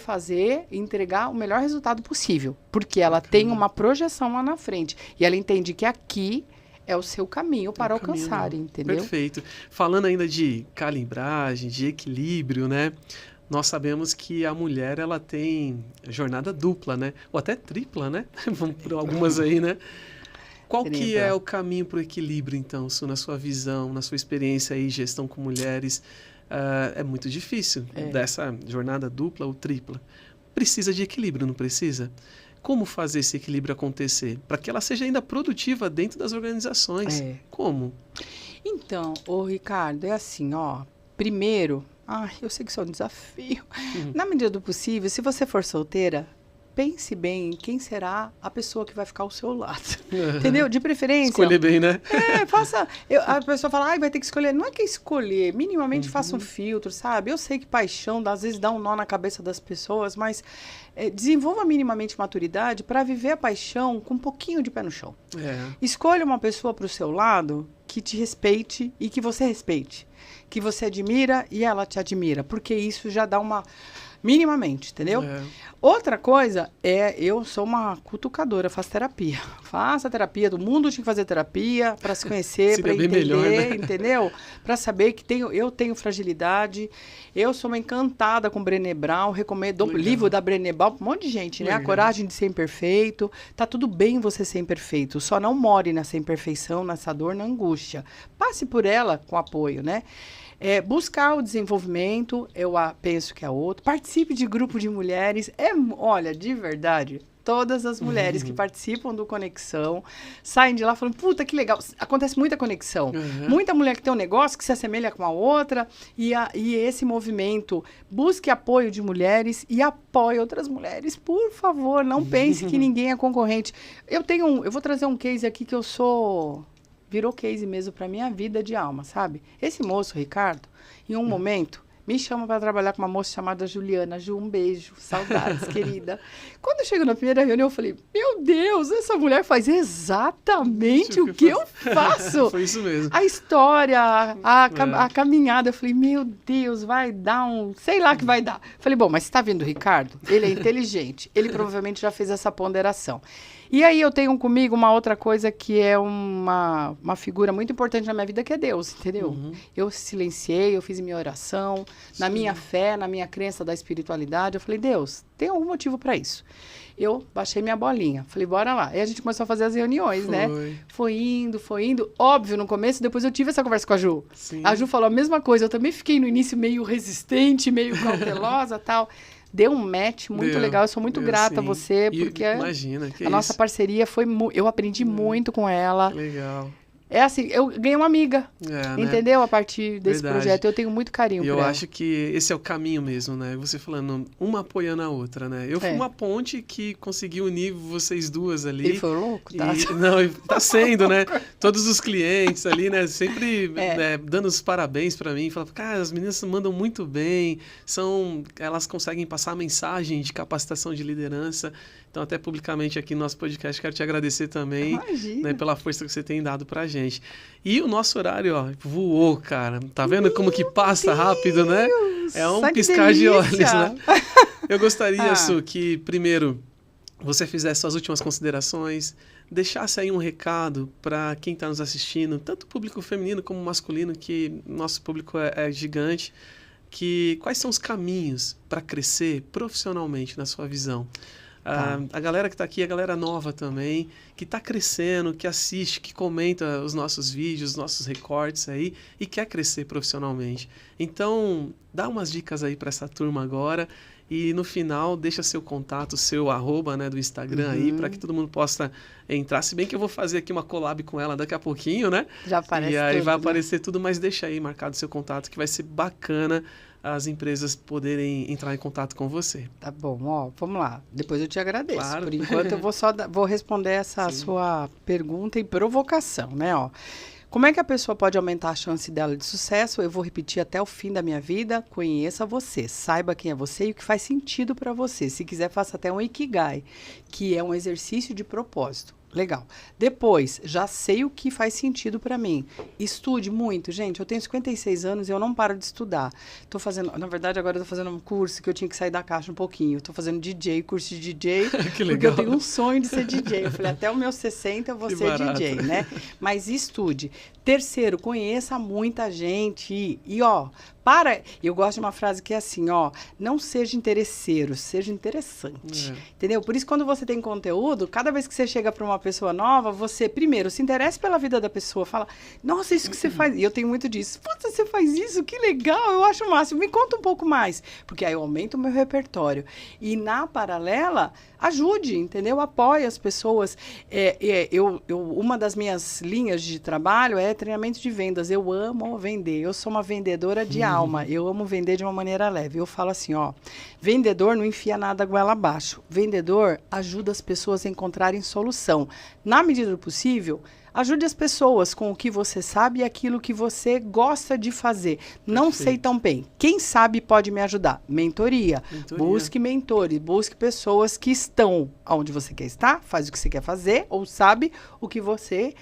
entregar o melhor resultado possível, porque ela tem uma projeção lá na frente e ela entende que aqui é o seu caminho para alcançar, entendeu? Perfeito. Falando ainda de calibragem, de equilíbrio, né? Nós sabemos que a mulher, ela tem jornada dupla, né? Ou até tripla, né? Vamos por algumas aí, né? Qual que é o caminho para o equilíbrio, então, na sua visão, na sua experiência aí, gestão com mulheres? É muito difícil dessa jornada dupla ou tripla. Precisa de equilíbrio, não precisa? Como fazer esse equilíbrio acontecer? Para que ela seja ainda produtiva dentro das organizações. Como? Então, Ricardo, é assim, primeiro, eu sei que isso é um desafio. Na medida do possível, se você for solteira, pense bem em quem será a pessoa que vai ficar ao seu lado. Entendeu? De preferência. Escolher bem, né? Faça. A pessoa fala, vai ter que escolher. Não é que escolher, minimamente faça um filtro, sabe? Eu sei que paixão, às vezes, dá um nó na cabeça das pessoas, mas desenvolva minimamente maturidade para viver a paixão com um pouquinho de pé no chão. Escolha uma pessoa para o seu lado que te respeite e que você respeite. Que você admira e ela te admira. Porque isso já dá uma... Minimamente, entendeu? Outra coisa eu sou uma cutucadora, faço terapia. Faça terapia, todo mundo tinha que fazer terapia para se conhecer, para entender, melhor, né? Entendeu? Para saber que eu tenho fragilidade. Eu sou uma encantada com Brené Brown, recomendo o livro da Brené Brown para um monte de gente, né? A coragem de ser imperfeito. Tá tudo bem você ser imperfeito, só não more nessa imperfeição, nessa dor, na angústia. Passe por ela com apoio, né? Buscar o desenvolvimento, eu penso que é outro. Participe de grupo de mulheres. Olha, de verdade, todas as mulheres que participam do Conexão saem de lá falando, puta, que legal. Acontece muita conexão. Muita mulher que tem um negócio que se assemelha com a outra. E esse movimento, busque apoio de mulheres e apoie outras mulheres. Por favor, não pense que ninguém é concorrente. Eu vou trazer um case aqui que virou case mesmo para minha vida de alma, sabe? Esse moço, Ricardo, em um momento, me chama para trabalhar com uma moça chamada Juliana. Ju, um beijo, saudades, querida. Quando eu chego na primeira reunião, eu falei, meu Deus, essa mulher faz exatamente o que eu faço. Foi isso mesmo. A história, a caminhada, eu falei, meu Deus, vai dar sei lá que vai dar. Falei, bom, mas você está vendo o Ricardo? Ele é inteligente, ele provavelmente já fez essa ponderação. E aí eu tenho comigo uma outra coisa que é uma figura muito importante na minha vida, que é Deus, entendeu? Eu silenciei, eu fiz minha oração, na minha fé, na minha crença da espiritualidade, eu falei, Deus, tem algum motivo para isso? Eu baixei minha bolinha, falei, bora lá. Aí a gente começou a fazer as reuniões, né? Foi indo. Óbvio, no começo, depois eu tive essa conversa com a Ju. Sim. A Ju falou a mesma coisa, eu também fiquei no início meio resistente, meio cautelosa e tal. Deu um match muito legal, eu sou muito grata a você, porque imagina, que a nossa parceria foi... eu aprendi muito com ela. Legal. É assim, eu ganhei uma amiga, entendeu? A partir desse projeto, eu tenho muito carinho por ela. Eu acho que esse é o caminho mesmo, né? Você falando, uma apoiando a outra, né? Eu fui uma ponte que consegui unir vocês duas ali. Ele foi louco, tá? Não, tá sendo, né? Todos os clientes ali, né? Sempre dando os parabéns pra mim. Falando, cara, as meninas mandam muito bem. Elas conseguem passar a mensagem de capacitação de liderança. Então, até publicamente aqui no nosso podcast, quero te agradecer também, né, pela força que você tem dado pra gente. E o nosso horário, ó, voou, cara. Tá vendo como que passa rápido, né? É um piscar de olhos, né? Eu gostaria, Su, que primeiro você fizesse suas últimas considerações, deixasse aí um recado para quem está nos assistindo, tanto o público feminino como masculino, que nosso público é gigante, quais são os caminhos para crescer profissionalmente na sua visão? A galera que está aqui, a galera nova também, que está crescendo, que assiste, que comenta os nossos vídeos, os nossos recortes aí e quer crescer profissionalmente. Então, dá umas dicas aí para essa turma agora e no final deixa seu contato, seu arroba, né, do Instagram aí, para que todo mundo possa entrar. Se bem que eu vou fazer aqui uma collab com ela daqui a pouquinho, né? Já aparece e aí tudo, vai aparecer tudo, mas deixa aí marcado seu contato que vai ser bacana as empresas poderem entrar em contato com você. Tá bom, ó, vamos lá. Depois eu te agradeço. Claro. Por enquanto eu vou responder essa sua pergunta e provocação, né, ó. Como é que a pessoa pode aumentar a chance dela de sucesso? Eu vou repetir até o fim da minha vida. Conheça você, saiba quem é você e o que faz sentido para você. Se quiser, faça até um Ikigai, que é um exercício de propósito. Legal. Depois, já sei o que faz sentido para mim. Estude muito. Gente, eu tenho 56 anos e eu não paro de estudar. Tô fazendo, na verdade, agora eu tô fazendo um curso que eu tinha que sair da caixa um pouquinho. Tô fazendo DJ, curso de DJ, que legal. Porque eu tenho um sonho de ser DJ. Eu falei, até os meus 60 eu vou ser DJ, né? Mas estude. Terceiro, conheça muita gente. E ó, eu gosto de uma frase que é assim, ó, não seja interesseiro, seja interessante. Entendeu? Por isso, quando você tem conteúdo, cada vez que você chega para uma pessoa nova, você, primeiro, se interessa pela vida da pessoa, fala, nossa, isso que você faz, e eu tenho muito disso, puta, você faz isso, que legal, eu acho o máximo, me conta um pouco mais, porque aí eu aumento o meu repertório. E na paralela, ajude, entendeu? Apoie as pessoas. Uma das minhas linhas de trabalho é treinamento de vendas. Eu amo vender. Eu sou uma vendedora de alma. Eu amo vender de uma maneira leve. Eu falo assim, ó, vendedor não enfia nada goela abaixo. Vendedor ajuda as pessoas a encontrarem solução. Na medida do possível, ajude as pessoas com o que você sabe e aquilo que você gosta de fazer. Não sei tão bem. Quem sabe pode me ajudar. Mentoria. Busque mentores, busque pessoas que estão onde você quer estar, faz o que você quer fazer ou sabe o que você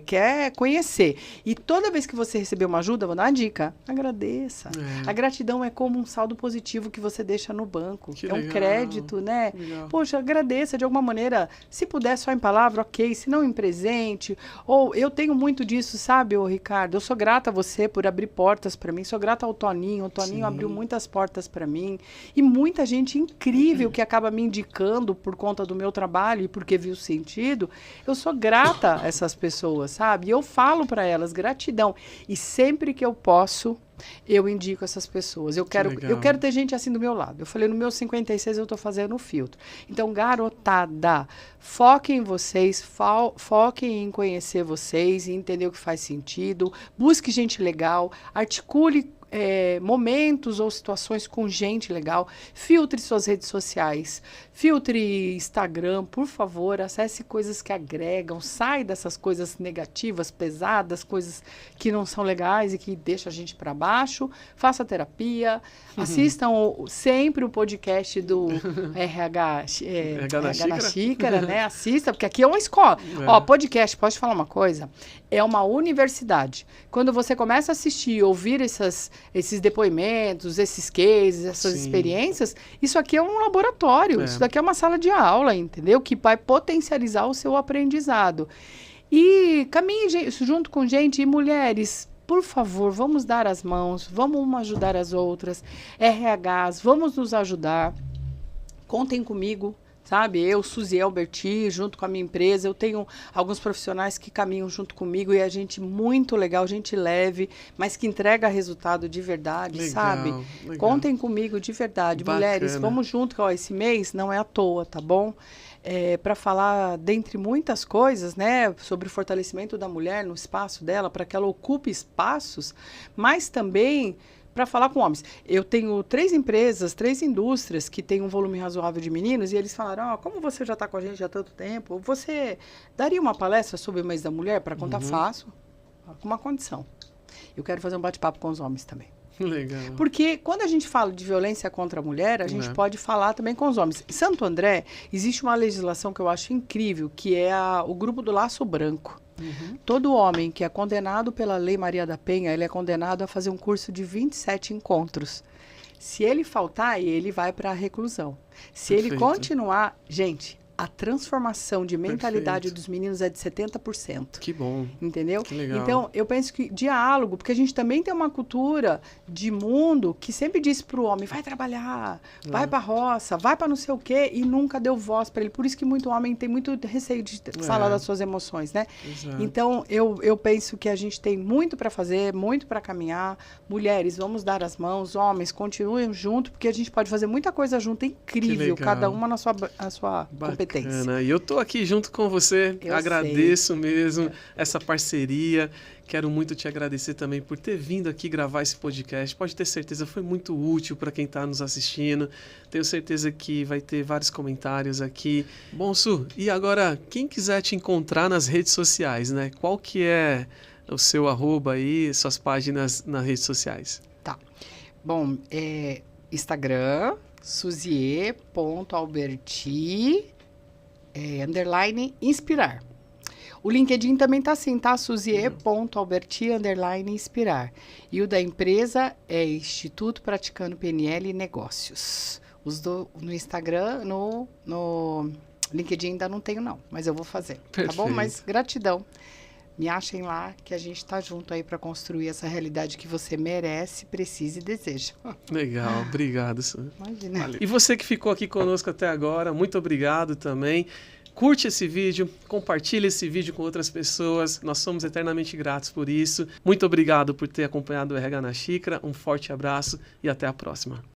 quer conhecer. E toda vez que você receber uma ajuda, vou dar uma dica, agradeça. A gratidão é como um saldo positivo que você deixa no banco. Que um crédito, né? Legal. Poxa, agradeça de alguma maneira. Se puder só em palavra, ok. Se não em presente. Ou eu tenho muito disso, sabe, ô Ricardo? Eu sou grata a você por abrir portas para mim. Sou grata ao Toninho. O Toninho abriu muitas portas para mim. E muita gente incrível que acaba me indicando por conta do meu trabalho e porque viu sentido. Eu sou grata a essas pessoas, sabe? E eu falo para elas gratidão. E sempre que eu posso, eu indico essas pessoas. Eu quero ter gente assim do meu lado. Eu falei, no meu 56 eu estou fazendo o filtro. Então, garotada, foquem em vocês, foquem em conhecer vocês, em entender o que faz sentido, busque gente legal, articule momentos ou situações com gente legal, filtre suas redes sociais, filtre Instagram, por favor, acesse coisas que agregam, sai dessas coisas negativas, pesadas, coisas que não são legais e que deixam a gente para baixo, faça terapia, assistam sempre o podcast do RH na Xícara, né? Assista, porque aqui é uma escola. Ó, podcast, posso te falar uma coisa? É uma universidade. Quando você começa a assistir e ouvir essas esses depoimentos, esses cases, essas Sim. experiências, isso aqui é um laboratório, isso daqui é uma sala de aula, entendeu? Que vai potencializar o seu aprendizado. E caminhe junto com gente, e mulheres, por favor, vamos dar as mãos, vamos uma ajudar as outras, RHs, vamos nos ajudar, contem comigo. Sabe, eu, Suzy Alberti, junto com a minha empresa, eu tenho alguns profissionais que caminham junto comigo e a gente muito legal, gente leve, mas que entrega resultado de verdade, Legal, sabe? legal. Contem comigo de verdade. Bacana. Mulheres, vamos junto, ó, esse mês não é à toa, tá bom? Para falar, dentre muitas coisas, né, sobre o fortalecimento da mulher no espaço dela, para que ela ocupe espaços, mas também para falar com homens. Eu tenho 3 empresas, 3 indústrias que têm um volume razoável de meninos e eles falaram, como você já está com a gente há tanto tempo, você daria uma palestra sobre o mês da mulher para contar? Faço, com uma condição. Eu quero fazer um bate-papo com os homens também. Legal. Porque quando a gente fala de violência contra a mulher, a gente pode falar também com os homens. Em Santo André, existe uma legislação que eu acho incrível, que é o grupo do laço branco. Todo homem que é condenado pela Lei Maria da Penha, ele é condenado a fazer um curso de 27 encontros. Se ele faltar, ele vai para a reclusão. Se ele continuar, gente, a transformação de mentalidade dos meninos é de 70%. Que bom. Entendeu? Que legal. Então, eu penso que diálogo, porque a gente também tem uma cultura de mundo que sempre diz para o homem, vai trabalhar, vai para a roça, vai para não sei o quê, e nunca deu voz para ele. Por isso que muito homem tem muito receio de falar das suas emoções, né? Exato. Então, eu penso que a gente tem muito para fazer, muito para caminhar. Mulheres, vamos dar as mãos. Homens, continuem junto, porque a gente pode fazer muita coisa junto, é incrível, cada uma na sua competência. Bacana. E eu tô aqui junto com você, Eu agradeço mesmo essa parceria, quero muito te agradecer também por ter vindo aqui gravar esse podcast, pode ter certeza, foi muito útil para quem está nos assistindo, tenho certeza que vai ter vários comentários aqui. Bom, Su, e agora, quem quiser te encontrar nas redes sociais, né, qual que é o seu @ aí, suas páginas nas redes sociais? Tá, bom, Instagram, suzie.alberti, _ inspirar. O LinkedIn também tá assim, tá? suzie.alberti _ inspirar. E o da empresa é Instituto Praticando PNL e Negócios. No Instagram, no LinkedIn ainda não tenho não, mas eu vou fazer. Perfeito. Tá bom? Mas gratidão. Me achem lá que a gente tá junto aí para construir essa realidade que você merece, precisa e deseja. Legal, obrigado, Su. Imagina. Valeu. E você que ficou aqui conosco até agora, muito obrigado também. Curte esse vídeo, compartilhe esse vídeo com outras pessoas, nós somos eternamente gratos por isso. Muito obrigado por ter acompanhado o RH na Xícara, um forte abraço e até a próxima.